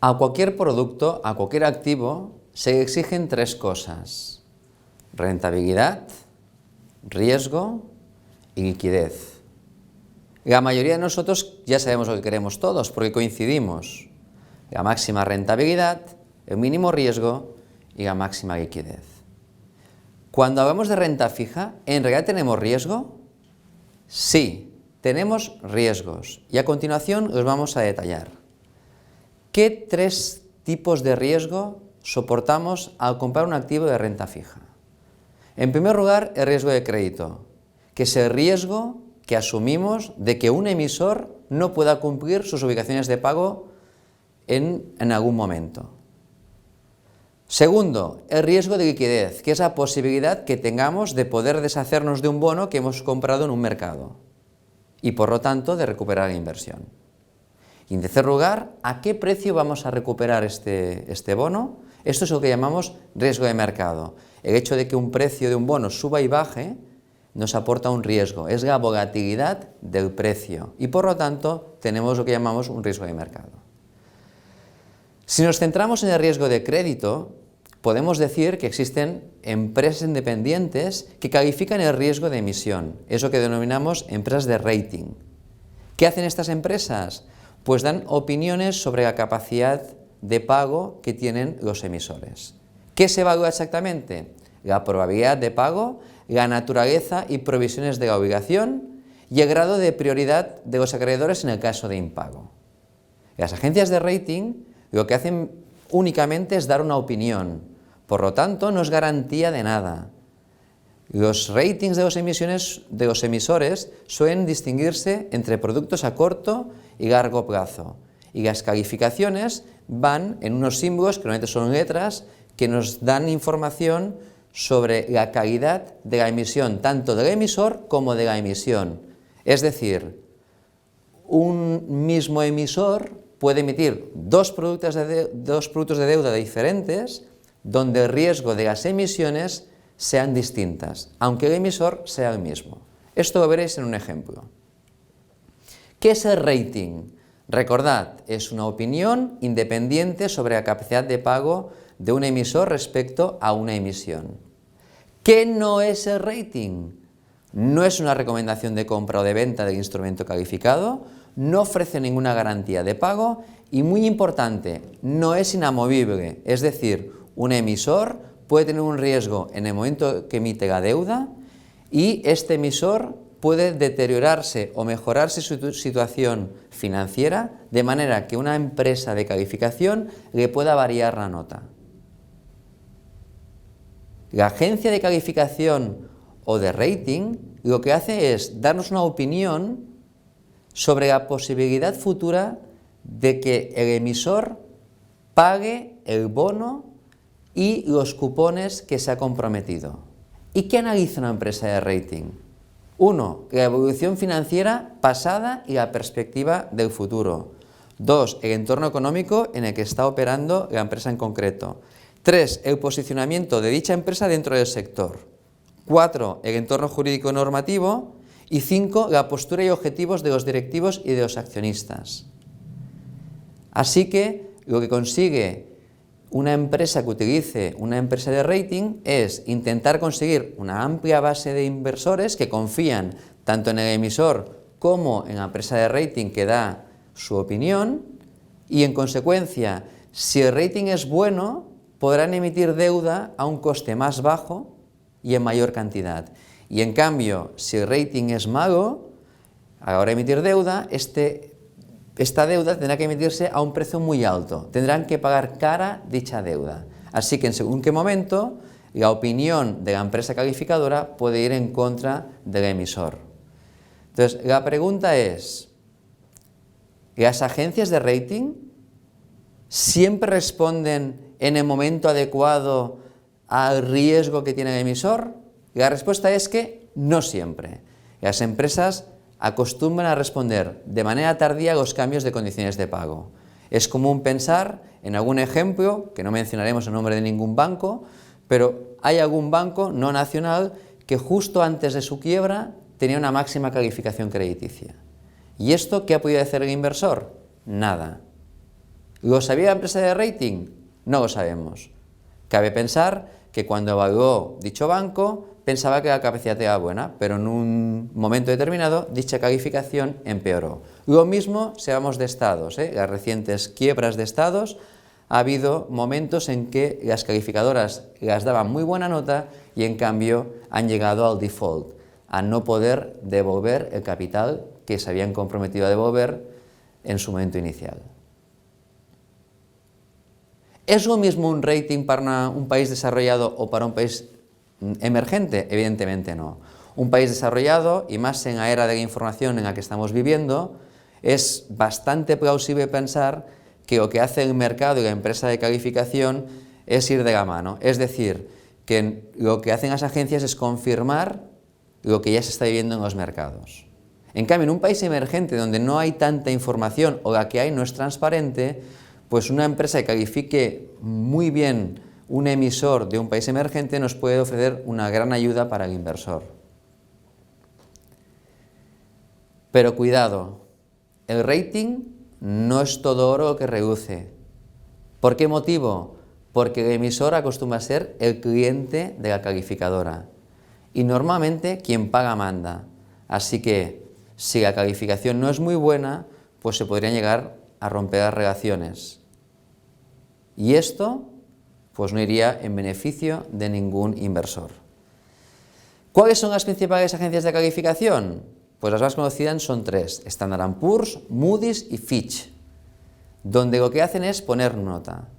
A cualquier producto, a cualquier activo, se exigen tres cosas: rentabilidad, riesgo y liquidez. La mayoría de nosotros ya sabemos lo que queremos todos, porque coincidimos: la máxima rentabilidad, el mínimo riesgo y la máxima liquidez. Cuando hablamos de renta fija, ¿en realidad tenemos riesgo? Sí, tenemos riesgos, y a continuación los vamos a detallar. ¿Qué tres tipos de riesgo soportamos al comprar un activo de renta fija? En primer lugar, el riesgo de crédito, que es el riesgo que asumimos de que un emisor no pueda cumplir sus obligaciones de pago en algún momento. Segundo, el riesgo de liquidez, que es la posibilidad que tengamos de poder deshacernos de un bono que hemos comprado en un mercado y por lo tanto de recuperar la inversión. Y en tercer lugar, ¿a qué precio vamos a recuperar este bono? Esto es lo que llamamos riesgo de mercado. El hecho de que un precio de un bono suba y baje nos aporta un riesgo, es la volatilidad del precio y por lo tanto tenemos lo que llamamos un riesgo de mercado. Si nos centramos en el riesgo de crédito, podemos decir que existen empresas independientes que califican el riesgo de emisión, eso que denominamos empresas de rating. ¿Qué hacen estas empresas? Pues dan opiniones sobre la capacidad de pago que tienen los emisores. ¿Qué se evalúa exactamente? La probabilidad de pago, la naturaleza y provisiones de la obligación y el grado de prioridad de los acreedores en el caso de impago. Las agencias de rating lo que hacen únicamente es dar una opinión, por lo tanto no es garantía de nada. Los ratings de los emisores suelen distinguirse entre productos a corto y largo plazo, y las calificaciones van en unos símbolos, que normalmente son letras, que nos dan información sobre la calidad de la emisión, tanto del emisor como de la emisión. Es decir, un mismo emisor puede emitir dos productos de deuda diferentes, donde el riesgo de las emisiones sean distintas, aunque el emisor sea el mismo. Esto lo veréis en un ejemplo. ¿Qué es el rating? Recordad, es una opinión independiente sobre la capacidad de pago de un emisor respecto a una emisión. ¿Qué no es el rating? No es una recomendación de compra o de venta del instrumento calificado, no ofrece ninguna garantía de pago y, muy importante, no es inamovible, es decir, un emisor puede tener un riesgo en el momento que emite la deuda y este emisor puede deteriorarse o mejorarse su situación financiera de manera que una empresa de calificación le pueda variar la nota. La agencia de calificación o de rating lo que hace es darnos una opinión sobre la posibilidad futura de que el emisor pague el bono y los cupones que se ha comprometido. ¿Y qué analiza una empresa de rating? 1. La evolución financiera pasada y la perspectiva del futuro. 2. El entorno económico en el que está operando la empresa en concreto. 3. El posicionamiento de dicha empresa dentro del sector. 4. El entorno jurídico normativo. Y 5. La postura y objetivos de los directivos y de los accionistas. Así que lo que consigue una empresa que utilice una empresa de rating es intentar conseguir una amplia base de inversores que confían tanto en el emisor como en la empresa de rating que da su opinión y, en consecuencia, si el rating es bueno, podrán emitir deuda a un coste más bajo y en mayor cantidad. Y en cambio, si el rating es malo, a la hora de emitir deuda, esta deuda tendrá que emitirse a un precio muy alto. Tendrán que pagar cara dicha deuda. Así que en según qué momento, la opinión de la empresa calificadora puede ir en contra del emisor. Entonces, la pregunta es, ¿las agencias de rating siempre responden en el momento adecuado al riesgo que tiene el emisor? La respuesta es que no siempre. Las empresas acostumbran a responder de manera tardía a los cambios de condiciones de pago. Es común pensar en algún ejemplo, que no mencionaremos el nombre de ningún banco, pero hay algún banco no nacional que justo antes de su quiebra tenía una máxima calificación crediticia. ¿Y esto qué ha podido hacer el inversor? Nada. ¿Lo sabía la empresa de rating? No lo sabemos. Cabe pensar que cuando evaluó dicho banco pensaba que la capacidad era buena, pero en un momento determinado dicha calificación empeoró. Lo mismo si hablamos de estados, las recientes quiebras de estados, ha habido momentos en que las calificadoras les daban muy buena nota y en cambio han llegado al default, a no poder devolver el capital que se habían comprometido a devolver en su momento inicial. ¿Es lo mismo un rating para un país desarrollado o para un país emergente? Evidentemente no. Un país desarrollado, y más en la era de la información en la que estamos viviendo, es bastante plausible pensar que lo que hace el mercado y la empresa de calificación es ir de la mano. Es decir, que lo que hacen las agencias es confirmar lo que ya se está viviendo en los mercados. En cambio, en un país emergente donde no hay tanta información o la que hay no es transparente, pues una empresa que califique muy bien un emisor de un país emergente nos puede ofrecer una gran ayuda para el inversor. Pero cuidado, el rating no es todo oro lo que reluce. ¿Por qué motivo? Porque el emisor acostumbra a ser el cliente de la calificadora y normalmente quien paga manda. Así que si la calificación no es muy buena, pues se podrían llegar a romper las relaciones. Y esto pues no iría en beneficio de ningún inversor. ¿Cuáles son las principales agencias de calificación? Pues las más conocidas son tres: Standard & Poor's, Moody's y Fitch, donde lo que hacen es poner nota.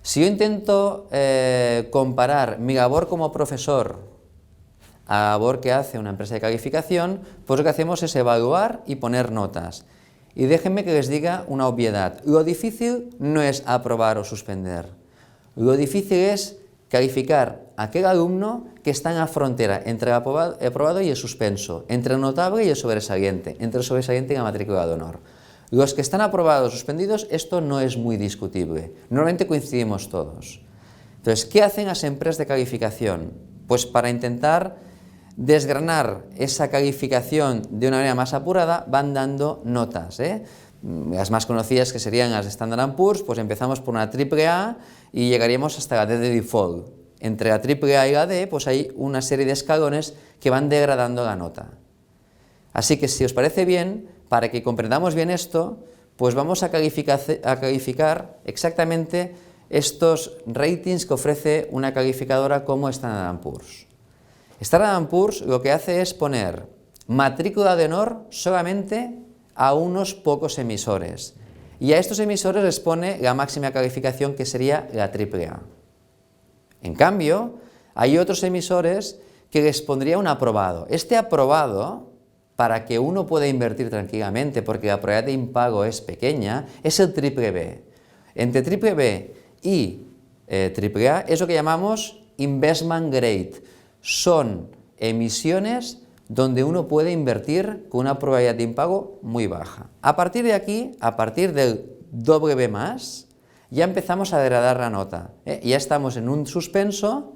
Si yo intento comparar mi labor como profesor a la labor que hace una empresa de calificación, pues lo que hacemos es evaluar y poner notas. Y déjenme que les diga una obviedad: lo difícil no es aprobar o suspender, lo difícil es calificar a aquel alumno que está en la frontera entre el aprobado y el suspenso, entre el notable y el sobresaliente, entre el sobresaliente y la matrícula de honor. Los que están aprobados o suspendidos, esto no es muy discutible, normalmente coincidimos todos. Entonces, ¿qué hacen las empresas de calificación? Pues para intentar desgranar esa calificación de una manera más apurada, van dando notas. Las más conocidas, que serían las de Standard & Poor's, pues empezamos por una AAA y llegaríamos hasta la D de default. Entre la AAA y la D, pues hay una serie de escalones que van degradando la nota. Así que si os parece bien, para que comprendamos bien esto, pues vamos a calificar exactamente estos ratings que ofrece una calificadora como Standard & Poor's. Standard & Poor's lo que hace es poner matrícula de honor solamente a unos pocos emisores, y a estos emisores les pone la máxima calificación, que sería la AAA. En cambio, hay otros emisores que les pondría un aprobado. Este aprobado, para que uno pueda invertir tranquilamente, porque la probabilidad de impago es pequeña, es el BBB. Entre BBB y AAA es lo que llamamos investment grade. Son emisiones donde uno puede invertir con una probabilidad de impago muy baja. A partir de aquí, a partir del BB+, ya empezamos a degradar la nota. Ya estamos en un suspenso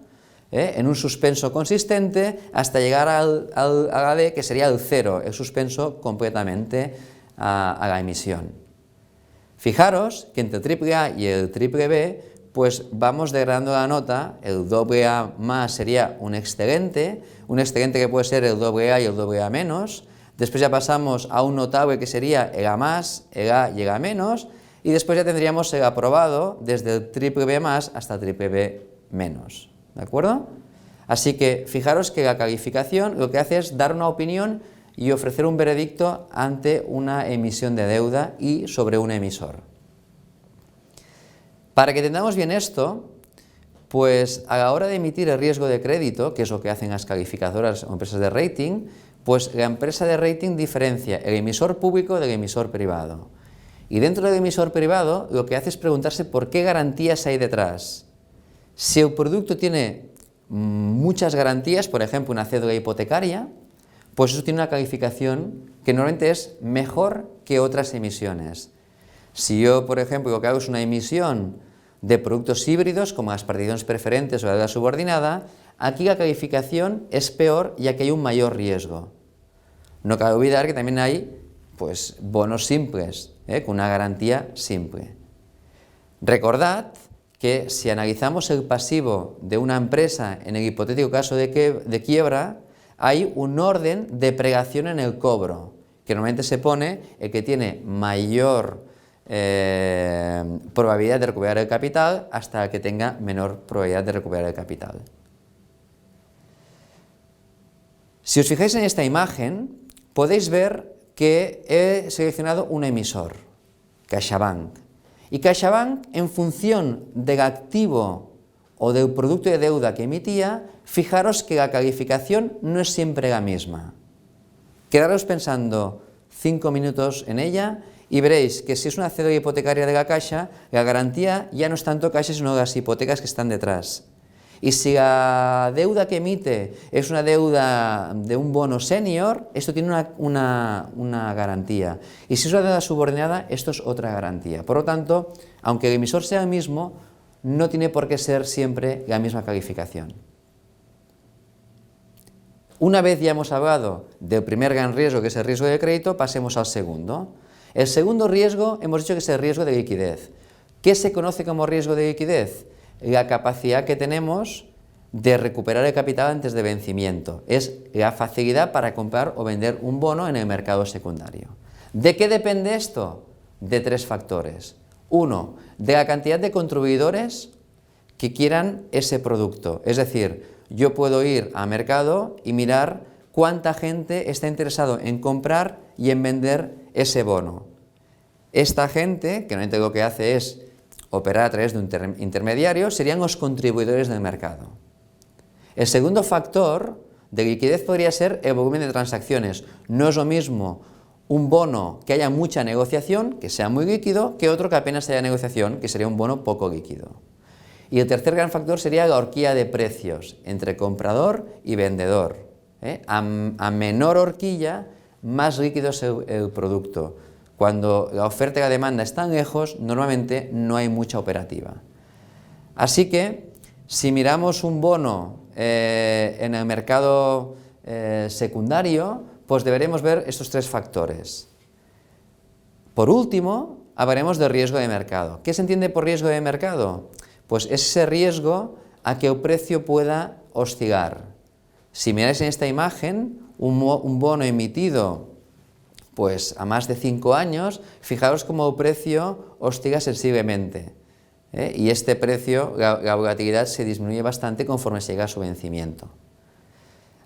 consistente, hasta llegar a la D, que sería el 0, el suspenso completamente a la emisión. Fijaros que entre el AAA y el BBB, pues vamos degradando la nota. El AA+ sería un excelente que puede ser el AA y el AA-. Después ya pasamos a un notable, que sería el A+, el A y el A-, y después ya tendríamos el aprobado desde el BBB+ hasta el BBB-. ¿De acuerdo? Así que fijaros que la calificación lo que hace es dar una opinión y ofrecer un veredicto ante una emisión de deuda y sobre un emisor. Para que entendamos bien esto, pues a la hora de emitir el riesgo de crédito, que es lo que hacen las calificadoras o empresas de rating, pues la empresa de rating diferencia el emisor público del emisor privado. Y dentro del emisor privado lo que hace es preguntarse por qué garantías hay detrás. Si el producto tiene muchas garantías, por ejemplo una cédula hipotecaria, pues eso tiene una calificación que normalmente es mejor que otras emisiones. Si yo, por ejemplo, lo que hago es una emisión de productos híbridos, como las participaciones preferentes o la deuda subordinada, aquí la calificación es peor, ya que hay un mayor riesgo. No cabe olvidar que también hay bonos simples, con una garantía simple. Recordad que si analizamos el pasivo de una empresa en el hipotético caso de quiebra, hay un orden de pregación en el cobro, que normalmente se pone el que tiene mayor probabilidad de recuperar el capital hasta el que tenga menor probabilidad de recuperar el capital. Si os fijáis en esta imagen, podéis ver que he seleccionado un emisor, CaixaBank. Y CaixaBank, en función del activo o del producto de deuda que emitía, fijaros que la calificación no es siempre la misma. Quedaros pensando 5 minutos en ella y veréis que si es una cédula hipotecaria de la Caixa, la garantía ya no es tanto Caixa, sino las hipotecas que están detrás. Y si la deuda que emite es una deuda de un bono senior, esto tiene una garantía. Y si es una deuda subordinada, esto es otra garantía. Por lo tanto, aunque el emisor sea el mismo, no tiene por qué ser siempre la misma calificación. Una vez ya hemos hablado del primer gran riesgo, que es el riesgo de crédito, pasemos al segundo. El segundo riesgo hemos dicho que es el riesgo de liquidez. ¿Qué se conoce como riesgo de liquidez? La capacidad que tenemos de recuperar el capital antes de vencimiento. Es la facilidad para comprar o vender un bono en el mercado secundario. ¿De qué depende esto? De 3 factores. 1, de la cantidad de contribuidores que quieran ese producto. Es decir, yo puedo ir al mercado y mirar cuánta gente está interesado en comprar y en vender ese bono. Esta gente, que normalmente lo que hace es operar a través de un intermediario, serían los contribuidores del mercado. El segundo factor de liquidez podría ser el volumen de transacciones. No es lo mismo un bono que haya mucha negociación, que sea muy líquido, que otro que apenas haya negociación, que sería un bono poco líquido. Y el tercer gran factor sería la horquilla de precios entre comprador y vendedor. A menor horquilla, más líquido es el producto. Cuando la oferta y la demanda están lejos, normalmente no hay mucha operativa. Así que, si miramos un bono en el mercado secundario, pues deberemos ver estos 3 factores. Por último, hablaremos de riesgo de mercado. ¿Qué se entiende por riesgo de mercado? Pues es ese riesgo a que el precio pueda oscilar. Si miráis en esta imagen, un bono emitido pues a más de 5 años, fijaros cómo el precio oscila sensiblemente. Y este precio, la volatilidad se disminuye bastante conforme se llega a su vencimiento.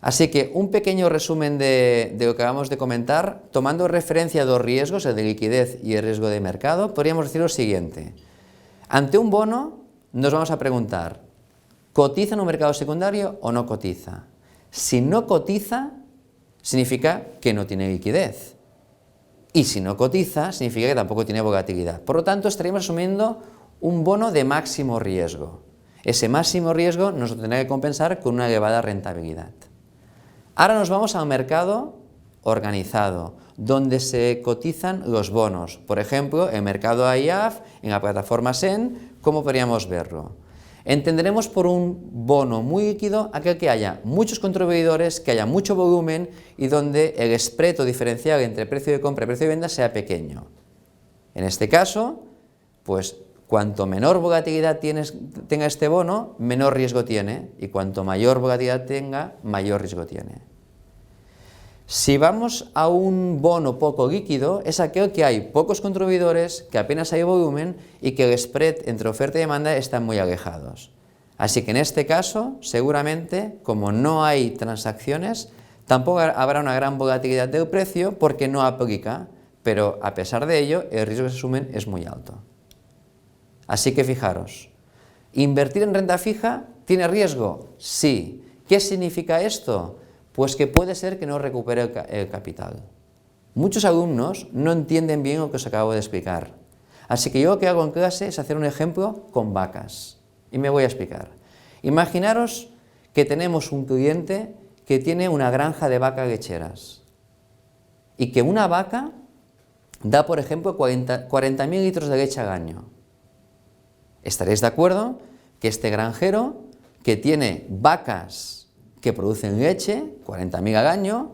Así que un pequeño resumen de lo que acabamos de comentar, tomando referencia a 2 riesgos, el de liquidez y el riesgo de mercado, podríamos decir lo siguiente. Ante un bono nos vamos a preguntar, ¿cotiza en un mercado secundario o no cotiza? Si no cotiza, significa que no tiene liquidez. Y si no cotiza, significa que tampoco tiene volatilidad. Por lo tanto, estaríamos asumiendo un bono de máximo riesgo. Ese máximo riesgo nos lo tendrá que compensar con una elevada rentabilidad. Ahora nos vamos al mercado organizado, donde se cotizan los bonos. Por ejemplo, el mercado IAF, en la plataforma SEN, ¿cómo podríamos verlo? Entenderemos por un bono muy líquido aquel que haya muchos contribuidores, que haya mucho volumen y donde el spread o diferencial entre precio de compra y precio de venta sea pequeño. En este caso, pues cuanto menor volatilidad tenga este bono, menor riesgo tiene, y cuanto mayor volatilidad tenga, mayor riesgo tiene. Si vamos a un bono poco líquido, es aquel que hay pocos contribuidores, que apenas hay volumen y que el spread entre oferta y demanda están muy alejados. Así que en este caso, seguramente, como no hay transacciones, tampoco habrá una gran volatilidad del precio porque no aplica, pero a pesar de ello, el riesgo que se asume es muy alto. Así que fijaros, ¿invertir en renta fija tiene riesgo? Sí. ¿Qué significa esto? Pues que puede ser que no recupere el capital. Muchos alumnos no entienden bien lo que os acabo de explicar. Así que yo lo que hago en clase es hacer un ejemplo con vacas. Y me voy a explicar. Imaginaros que tenemos un cliente que tiene una granja de vacas lecheras. Y que una vaca da, por ejemplo, 40.000 litros de leche al año. Estaréis de acuerdo que este granjero, que tiene vacas que producen leche, 40.000 al año,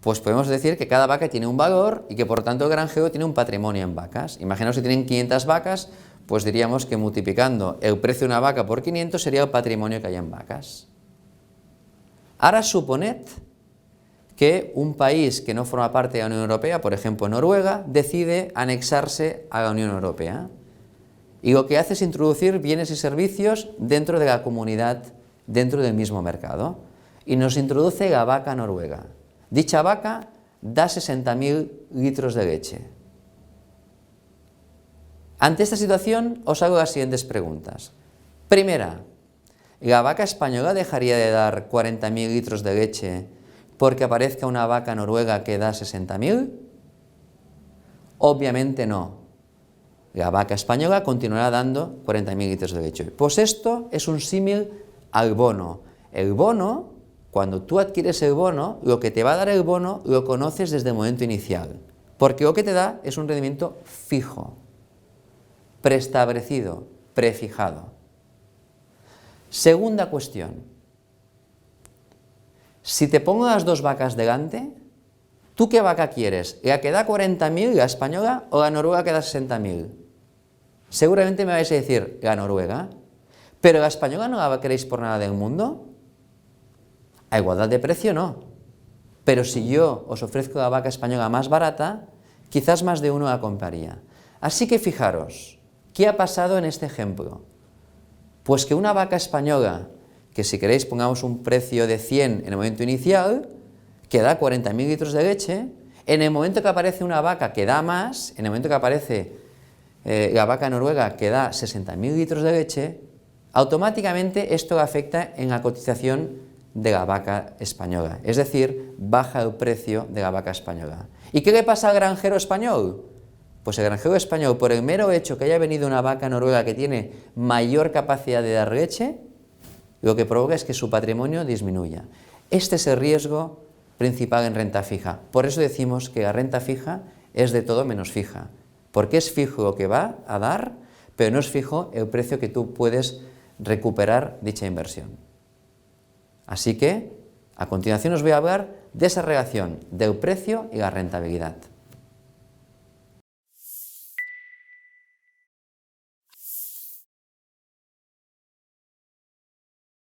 pues podemos decir que cada vaca tiene un valor y que por tanto el granjero tiene un patrimonio en vacas. Imaginaos que tienen 500 vacas, pues diríamos que multiplicando el precio de una vaca por 500 sería el patrimonio que hay en vacas. Ahora suponed que un país que no forma parte de la Unión Europea, por ejemplo Noruega, decide anexarse a la Unión Europea. Y lo que hace es introducir bienes y servicios dentro de la comunidad, dentro del mismo mercado. Y nos introduce la vaca noruega. Dicha vaca da 60.000 litros de leche. Ante esta situación os hago las siguientes preguntas. Primera, ¿la vaca española dejaría de dar 40.000 litros de leche porque aparezca una vaca noruega que da 60.000? Obviamente no. La vaca española continuará dando 40.000 litros de leche. Pues esto es un símil al bono. El bono, cuando tú adquieres el bono, lo que te va a dar el bono lo conoces desde el momento inicial, porque lo que te da es un rendimiento fijo, preestablecido, prefijado. Segunda cuestión. Si te pongo las dos vacas delante, ¿tú qué vaca quieres? ¿La que da 40.000, la española, o la noruega que da 60.000? Seguramente me vais a decir la noruega, pero la española no la queréis por nada del mundo. A igualdad de precio no, pero si yo os ofrezco la vaca española más barata, quizás más de uno la compraría. Así que fijaros, ¿qué ha pasado en este ejemplo? Pues que una vaca española, que si queréis pongamos un precio de 100 en el momento inicial, que da 40.000 litros de leche, en el momento que aparece una vaca que da más, en el momento que aparece la vaca noruega que da 60.000 litros de leche, automáticamente esto afecta en la cotización de la vaca española, es decir, baja el precio de la vaca española. ¿Y qué le pasa al granjero español? Pues el granjero español, por el mero hecho que haya venido una vaca noruega que tiene mayor capacidad de dar leche, lo que provoca es que su patrimonio disminuya. Este es el riesgo principal en renta fija. Por eso decimos que la renta fija es de todo menos fija, porque es fijo lo que va a dar, pero no es fijo el precio que tú puedes recuperar dicha inversión. Así que, a continuación os voy a hablar de esa relación del precio y la rentabilidad.